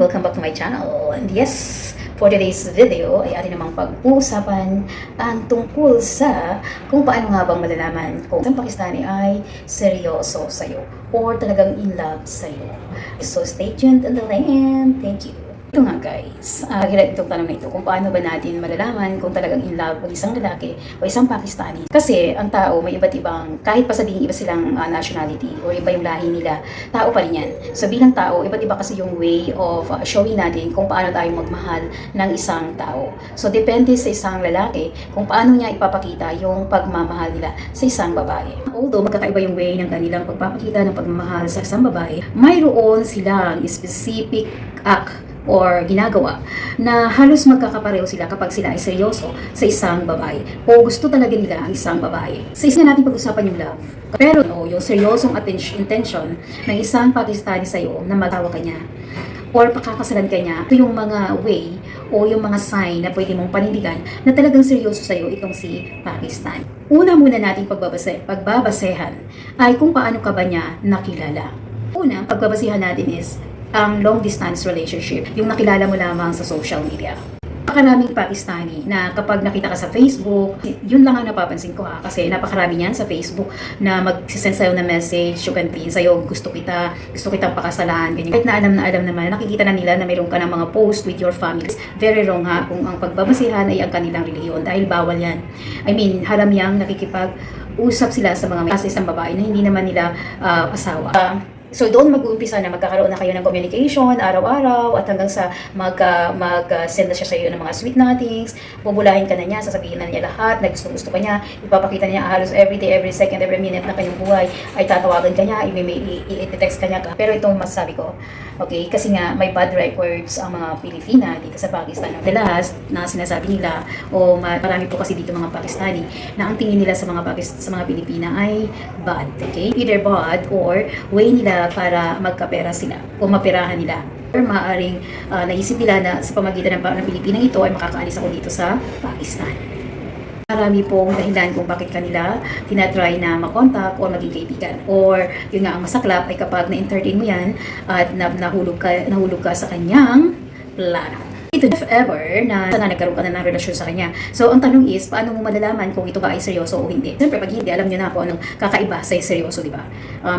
welcome back to my channel. And yes, for today's video ay atin namang pag-uusapan ang tungkol sa kung paano nga bang malalaman kung isang Pakistani ay seryoso sa'yo or talagang in love sa'yo. So stay tuned on the land. Thank you. Ito nga guys, hirap itong tanong na ito kung paano ba natin malalaman kung talagang in love ang isang lalaki o isang Pakistani. Kasi ang tao may iba't ibang, kahit pa sabihin iba silang nationality o iba yung lahi nila, tao pa rin yan. So bilang tao, iba't iba kasi yung way of showing natin kung paano tayo magmahal ng isang tao. So depende sa isang lalaki kung paano niya ipapakita yung pagmamahal nila sa isang babae. Although magkakaiba yung way ng kanilang pagpapakita ng pagmamahal sa isang babae, mayroon silang specific act or ginagawa na halos magkakapareho sila kapag sila ay seryoso sa isang babae o gusto talaga nila ang isang babae. Sa isa natin pag-usapan yung love. Pero yung seryosong intention ng isang Pakistani sa'yo na mag-awa ka niya or pakakasalan ka niya, ito yung mga way o yung mga sign na pwede mong panindigan na talagang seryoso sa'yo itong si Pakistan. Una muna nating pagbabasehan ay kung paano ka ba niya nakilala. Una, pagbabasehan natin is ang long distance relationship, yung nakilala mo lamang sa social media. Napakaraming Pakistani na kapag nakita ka sa Facebook, yun lang ang napapansin ko kasi napakarami niyan sa Facebook na mag-send sa'yo na message, you can pin sa'yo, gusto kitang pakasalan, ganyan. Kahit na alam naman, nakikita na nila na mayroon ka ng mga post with your families. Very wrong kung ang pagbabasihan ay ang kanilang reliyon dahil bawal yan. I mean, haram yang nakikipag-usap sila sa mga isang babae na hindi naman nila asawa. So doon mag-uumpisa na magkakaroon na kayo ng communication araw-araw at hanggang sa mag-send na siya sa iyo ng mga sweet nothings, bubulahin ka na niya, sasabihin na niya lahat na gusto ka niya, ipapakita niya halos every day, every second, every minute na kanyang buhay ay tatawagan ka niya, i-text ka niya. Pero itong masasabi ko, okay, kasi nga may bad records ang mga Pilipina dito sa Pakistan. The last na sinasabi nila o marami po kasi dito mga Pakistani na ang tingin nila sa mga Pilipina ay bad, okay? Either bad or way nila para magkapera sila o maperahan nila. Or maaaring naisip nila na sa pamagitan ng Pilipinang ito ay makakaalis ako dito sa Pakistan. Marami pong dahilan kung bakit kanila tinatry na makontak o maging kaibigan. Or yun nga ang masaklap ay kapag na-entertain mo yan at nahulog ka sa kanyang plano. Ito if ever na nagkaroon ka na ng relasyon sa kanya. So, ang tanong is, paano mo malalaman kung ito ba ay seryoso o hindi? Siyempre, pag hindi, alam nyo na po anong kakaiba sa seryoso, di ba?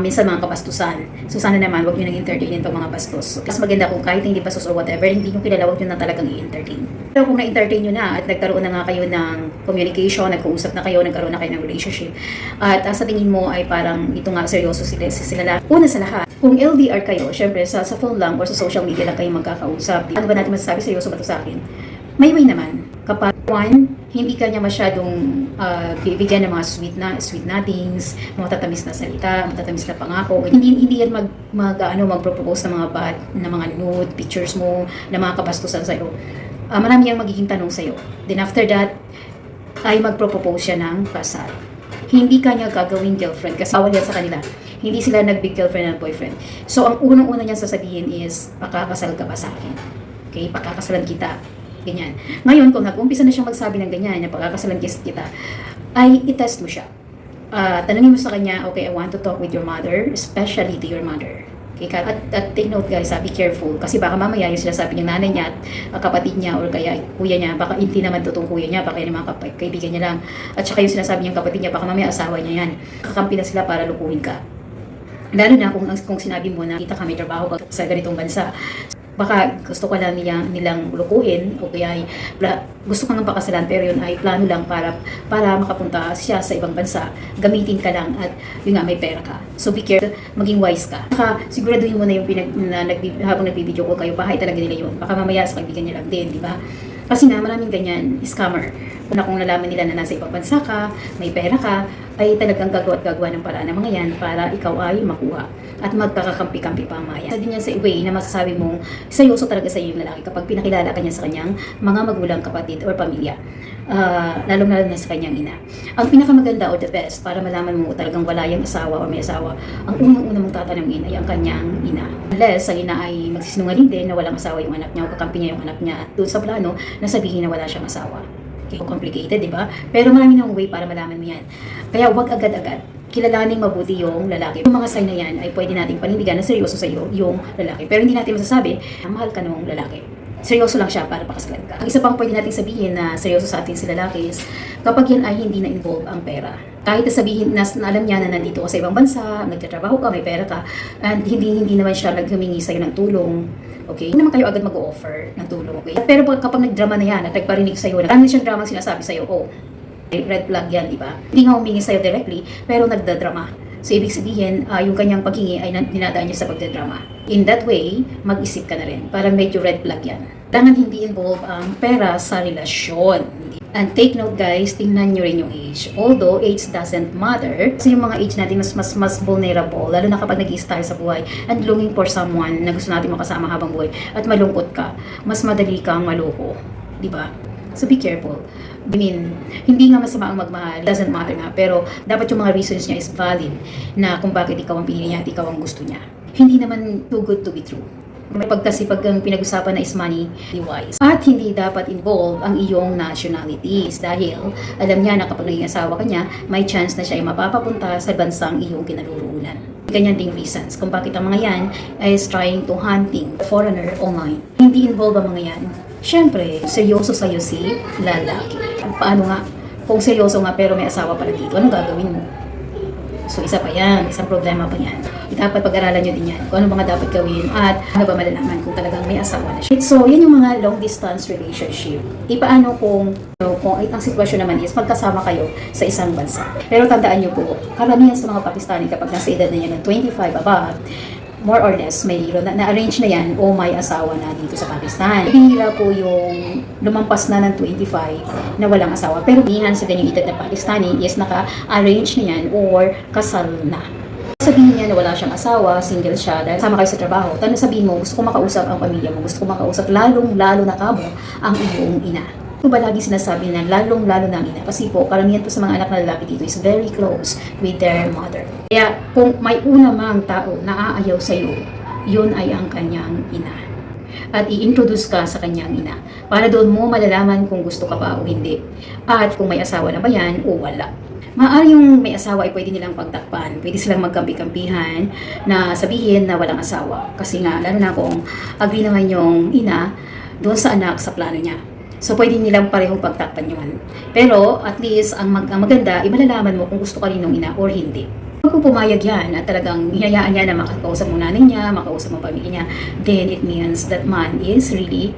Minsan mga kabastusan. So, sana naman, huwag nyo nang entertainin itong mga bastos. Mas maganda kung kahit hindi bastos or whatever, hindi nyo kilala, huwag nyo na talagang i-entertain. Pero kung na-entertain nyo na at nagkaroon na nga kayo ng communication, nag-uusap na kayo, nagkaroon na kayo ng relationship, at sa tingin mo ay parang ito nga seryoso sila lang. Una sa lahat, kung LDR kayo, syempre sa phone lang or sa social media lang kayo magkakausap, ano ba natin masasabi seryoso ba ito sa akin? May way naman. Kapag one, hindi ka niya masyadong bibigyan ng mga sweet nothings, mga tatamis na salita, mga tatamis na pangako. Hindi yan mag-propose ng mga bad, na mga nude pictures mo, na mga kabastusan sa'yo. Marami yang magiging tanong sa'yo. Then after that, ay magpropose siya ng kasal. Hindi ka niya gagawing girlfriend kasi bawal yan sa kanila. Hindi sila nag-big girlfriend and boyfriend. So, ang unang-una niya sasabihin is, pakakasal ka ba sa akin? Okay, pakakasalan kita. Ganyan. Ngayon, kung nag-umpisa na siyang magsabi ng ganyan, na pakakasalan kita, ay itest mo siya. Tanungin mo sa kanya, okay, I want to talk with your mother, especially to your mother. Okay, at take note guys, be careful. Kasi baka mamaya yung sinasabi ng nanay niya at kapatid niya or kaya kuya niya, baka hindi naman totoong kuya niya, baka yung mga kaibigan niya lang. At saka yung sinasabi niyang kapatid niya, baka mamaya asawa niya yan. Kakampi na sila para lukuhin ka. Lalo na kung sinabi mo na kita ka may trabaho ka sa ganitong bansa. Baka gusto ka lang nilang lukuhin o kaya gusto kang pakasalan pero yun ay plano lang para makapunta siya sa ibang bansa, gamitin ka lang at yun nga may pera ka. So be careful, maging wise ka. Baka siguraduhin mo na yung habang nagbibideo ko kayo, bahay talaga nila yun. Baka mamaya sa kaibigan niya lang din, di ba? Kasi nga maraming ganyan, scammer. Kung nalaman nila na nasa ibang bansa ka, may pera ka, ay talagang gagawa ng paraan ng mga yan para ikaw ay makuha at magkakakampi-kampi pa ang maya. Isa din yan sa way na masasabi mong seryoso talaga sa iyo yung lalaki kapag pinakilala ka niya sa kanyang mga magulang, kapatid, or pamilya. Lalong-lalo na sa kanyang ina. Ang pinakamaganda o the best para malaman mo talagang wala yung asawa o may asawa, ang unang-una mong tatanungin ay ang kanyang ina. Unless ang ina ay magsisinungaling din na walang asawa yung anak niya o kakampi niya yung anak niya at doon sa plano na sabihin na wala siyang asawa. Okay, complicated, di ba? Pero marami nang way para malaman mo yan. Kaya huwag agad-agad. kilalaning mabuti yung lalaki. Yung mga sign na yan ay pwede nating panindigan na seryoso sa iyo yung lalaki. Pero hindi natin masasabi na mahal ka nung lalaki. Seryoso lang siya para pakasalan ka. Ang isa pang pwede nating sabihin na seryoso sa atin si lalaki is kapag yan ay hindi na-involve ang pera. Kahit na sabihin na alam niya na nandito ka sa ibang bansa, nagtatrabaho ka, may pera ka, and hindi naman siya naghumingi sa'yo ng tulong. Okay? Hindi naman kayo agad mag-offer ng tulong. Okay? Pero kapag nagdrama na yan at nagparinig sa'yo, dami siyang drama sinasabi sa'yo, oh, red flag yan, di ba? Hindi nga humingi sa'yo directly, pero nagdadrama. So, ibig sabihin, yung kanyang paghingi ay dinadaan niya sa pagdadrama. In that way, mag-isip ka na rin. Parang medyo red flag yan. Kailangan hindi involve ang pera sa relasyon. And take note guys, tingnan nyo rin yung age. Although age doesn't matter, kasi yung mga age natin mas vulnerable, lalo na kapag nag-i-start sa buhay and longing for someone na gusto natin makasama habang buhay at malungkot ka, mas madali kang maloko. Di ba? So be careful. I mean, hindi nga masama ang magmahal, doesn't matter nga, pero dapat yung mga reasons niya is valid na kung bakit ikaw ang pinili niya at ikaw ang gusto niya. Hindi naman too good to be true. Kasi pag ang pinag-usapan na is money, wise. At hindi dapat involve ang iyong nationalities dahil alam niya na kapag naging asawa ka niya, may chance na siya ay mapapapunta sa bansang iyong kinaroroonan. Ganyan ding reasons kung bakit ang mga yan is trying to hunting foreigner online. Hindi involve ang mga yan. Siyempre, seryoso sa'yo si lalaki. Paano nga? Kung seryoso nga pero may asawa pala dito, anong gagawin mo? So, isa pa yan. Isang problema pa yan. Dapat pag-aralan nyo din yan. Kung ano mga dapat gawin at ano ba malalaman kung talagang may asawa na siya. So, yan yung mga long-distance relationship. Paano kung ang sitwasyon naman is magkasama kayo sa isang bansa. Pero tandaan nyo po, karamihan sa mga Pakistani kapag nasa edad na yan ng 25 above, more or less, may na-arrange na yan o may asawa na dito sa Pakistan. Bihira po yung lumampas na ng 25 na walang asawa. Pero bihan sa ganyang edad na Pakistani is naka-arrange na yan or kasal na. Sabihin niya na wala siyang asawa, single siya, dahil sama kayo sa trabaho. Tanong sabihin mo, gusto ko makausap ang pamilya mo, gusto ko makausap lalong-lalo na kamo ang iyong ina. Ito ba lagi sinasabi na lalong-lalo na ang ina? Kasi po, karamihan po sa mga anak na lalaki dito is very close with their mother. Kaya kung may una mang tao na aayaw sa iyo, yun ay ang kanyang ina. At i-introduce ka sa kanyang ina para doon mo malalaman kung gusto ka ba o hindi. At kung may asawa na ba yan o wala. Maaari yung may asawa ay pwede nilang pagtakpan. Pwede silang magkampi-kampihan na sabihin na walang asawa. Kasi nga, lalo na kung agree naman yung ina doon sa anak sa plano niya. So, pwede nilang parehong pagtakpan yun. Pero, at least, ang maganda, malalaman mo kung gusto ka rin ng ina or hindi. Kung pumayag yan at talagang hinayaan niya na makakausap mo nanay niya, makausap mo pamilya niya, then it means that man is really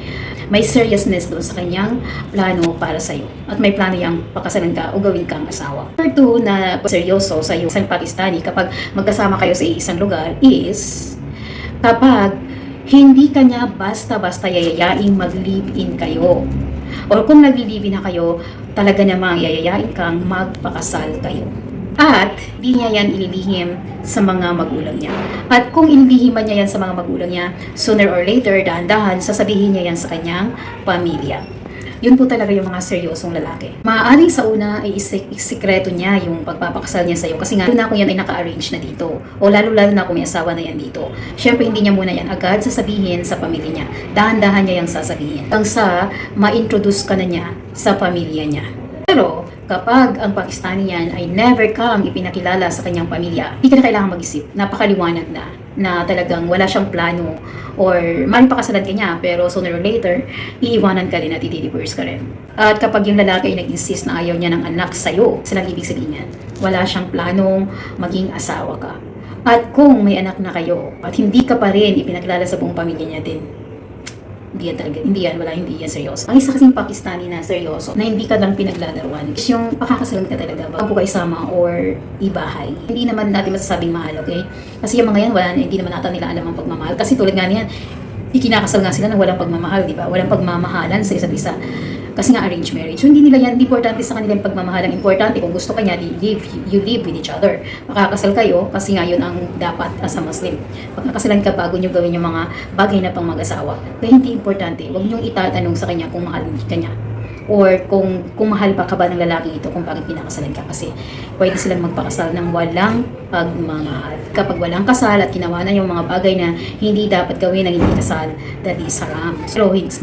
may seriousness doon sa kanyang plano para sa'yo. At may plano yang pakasalan ka o gawin kang asawa. Number 2 na seryoso sa iyo, isang Pakistani, kapag magkasama kayo sa isang lugar is kapag hindi kanya basta-basta yayayaing mag-live-in kayo. Or kung nag-live-in na kayo, talaga namang yayayain kang magpakasal kayo. At di niya yan ililihim sa mga magulang niya. At kung ililihiman niya yan sa mga magulang niya, sooner or later, dahan-dahan, sasabihin niya yan sa kanyang pamilya. Yun po talaga yung mga seryosong lalaki. Maaaring sa una ay isikreto niya yung pagpapakasal niya sa'yo. Kasi nga, lalo na kung yan ay naka-arrange na dito. O lalo-lalo na kung may asawa na yan dito. Siyempre, hindi niya muna yan agad sasabihin sa pamilya niya. Dahan-dahan niya yung sasabihin. Hanggang sa ma-introduce ka na niya sa pamilya niya. Pero, kapag ang Pakistani yan ay never kang ipinakilala sa kanyang pamilya, hindi ka na kailangan mag-isip. Napakaliwanag na talagang wala siyang plano or maring pakasalan ka niya, pero sooner or later, iiwanan ka rin at i-divorce ka rin. At kapag yung lalaki ay nag-insist na ayaw niya ng anak sa'yo, silang ibig sabihin yan, wala siyang planong maging asawa ka. At kung may anak na kayo at hindi ka pa rin ipinakilala sa buong pamilya niya din, hindi yan seryoso. Ang isa kasing Pakistani na seryoso, na hindi ka lang pinaglalaruan, is yung pakakasalan ka talaga bago ka isama or ibahay. Hindi naman natin masasabing mahal, okay? Kasi yung mga yan, hindi naman natin nila alam ang pagmamahal. Kasi tulad nga niyan, ikinakasal nga sila na walang pagmamahal, di ba? Walang pagmamahalan sa isa't isa. Kasi nga arranged marriage. So, hindi nila yan, importante sa kanila yung pagmamahal. Ang importante, kung gusto ka niya, you live with each other. Makakasal kayo, kasi nga yun ang dapat as a Muslim. Pagkakasalan ka bago nyo gawin yung mga bagay na pang mag-asawa. Kaya hindi importante. Huwag nyo itatanong sa kanya kung mahal ka niya. Or kung mahal pa ka ba ng lalaki ito kung bakit pinakasalan ka. Kasi pwede silang magpakasal ng walang pagmamahal. Kapag walang kasal at ginawa na yung mga bagay na hindi dapat gawin ng hindi kasal, that is haram. So it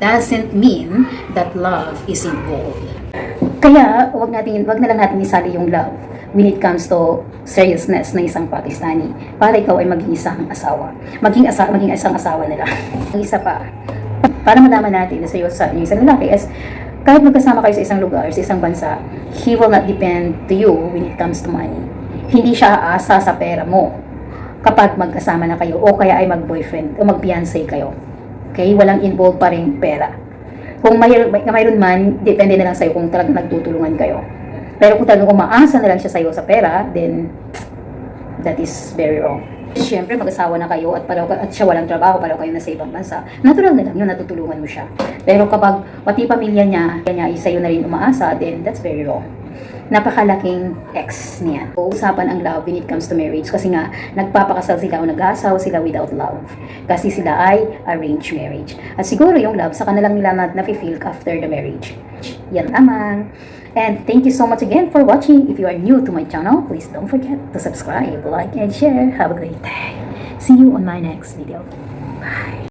doesn't mean that love is involved. Kaya wag na lang natin isali yung love when it comes to seriousness na isang Pakistani para ikaw ay maging isang asawa. Maging isang asawa nila. Ang isa pa, para malaman natin na seryoso sa isang lalaki is kahit magkasama kayo sa isang lugar, sa isang bansa, he will not depend to you when it comes to money. Hindi siya aasa sa pera mo kapag magkasama na kayo o kaya ay mag-boyfriend o mag-fiancé kayo. Okay? Walang involved pa rin pera. Kung mayroon man, depende na lang sa'yo kung talagang nagtutulungan kayo. Pero kung talagang umaasa na lang siya sa'yo sa pera, then that is very wrong. Siyempre, mag-asawa na kayo at siya walang trabaho, pareho kayo na sa ibang bansa. Natural na lang yun, natutulungan mo siya. Pero kapag pati pamilya niya is sa'yo na rin umaasa, then that's very wrong. Napakalaking X niya. Usapan ang love when it comes to marriage kasi nga nagpapakasal sila o nag-aasawa sila without love. Kasi sila ay arranged marriage. At siguro yung love sa kanilang nila na-feel after the marriage. Yan naman. And thank you so much again for watching. If you are new to my channel, please don't forget to subscribe, like, and share. Have a great day. See you on my next video. Bye.